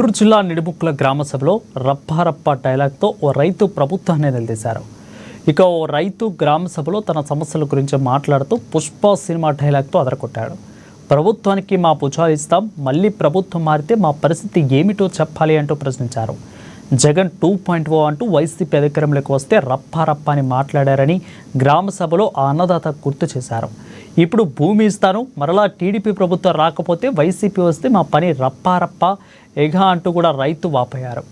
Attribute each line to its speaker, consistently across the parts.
Speaker 1: గుంటూరు జిల్లా నిడుముక్కుల గ్రామ సభలో రప్పారప్ప డైలాగ్తో ఓ రైతు ప్రభుత్వాన్ని నిలదీశారు. ఇక ఓ రైతు గ్రామ సభలో తన సమస్యల గురించి మాట్లాడుతూ పుష్ప సినిమా డైలాగ్తో అదరకొట్టాడు. ప్రభుత్వానికి మా భుజాలు ఇస్తాం, మళ్ళీ ప్రభుత్వం మారితే మా పరిస్థితి ఏమిటో చెప్పాలి అంటూ ప్రశ్నించారు. జగన్ 2.0 అంటూ వైసీపీ అధికారంలోకి వస్తే రప్పారప్ప అని మాట్లాడారని గ్రామ సభలో ఆ అన్నదాత గుర్తు చేశారు. ఇప్పుడు భూమి ఇస్తాను, మరలా టీడీపీ ప్రభుత్వం రాకపోతే వైసీపీ వస్తే మా పని రప్పారప్ప ఎగా అంటూ కూడా రైతు వాపోయారు.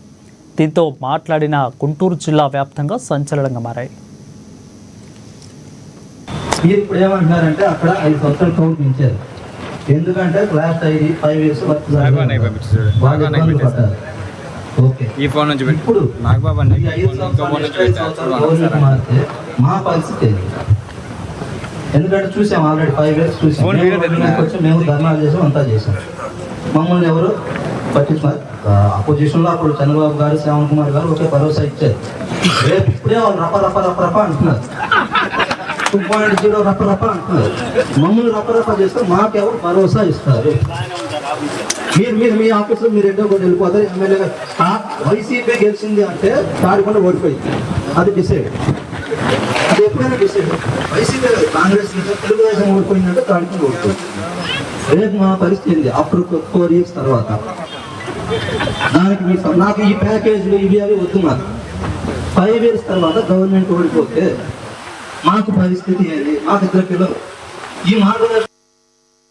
Speaker 1: దీంతో మాట్లాడిన గుంటూరు జిల్లా వ్యాప్తంగా సంచలనంగా మారాయి.
Speaker 2: మీరు ఇప్పుడు ఏమంటున్నారంటే అక్కడ 5 సంవత్సరాలు కౌంట్ మించారు. ఎందుకంటే లాస్ట్ 5 ఇయర్స్ వర్క్ ఓకే. ఈ ఫోన్ నుంచి ఇప్పుడు మారితే మా పరిస్థితి ఎందుకంటే చూసాం ఆల్రెడీ 5 ఇయర్స్ చూసాం. మేము ధర్నాలు చేసాం, అంతా చేసాం. మమ్మల్ని ఎవరు పట్టించుకున్నారు? అపోజిషన్లో అప్పుడు చంద్రబాబు గారు, శ్యామ్ కుమార్ గారు ఒకే భరోసా ఇచ్చారు. రేపు ఇప్పుడే వాళ్ళు రప్ప అంటున్నారు. 2.0 రప్ప అంటున్నారు. మమ్మల్ని రప్ప చేస్తే మాకెవరు భరోసా ఇస్తారు? మీరు మీ ఆఫీస్లో మీరు ఎన్నో కూడా వెళ్ళిపోతారు. ఎమ్మెల్యేగా వైసీపీ గెలిచింది అంటే తాడికొండ ఓడిపోయింది. అది డిసైడ్, అది ఎప్పుడైనా డిసైడ్. వైసీపీ కాంగ్రెస్ తెలుగుదేశం ఓడిపోయిందంటే తాడికొండ ఓడిపోయింది. రేపు మా పరిస్థితి ఆఫ్టర్ 4 ఇయర్స్ తర్వాత దానికి నాకు ఈ ప్యాకేజీలు ఇవి అవి వద్దు. నాకు 5 ఇయర్స్ తర్వాత గవర్నమెంట్ ఓడిపోతే మాకు పరిస్థితి ఏంటి? మాకు 2 పిల్లలు ఈ మార్గదర్శనం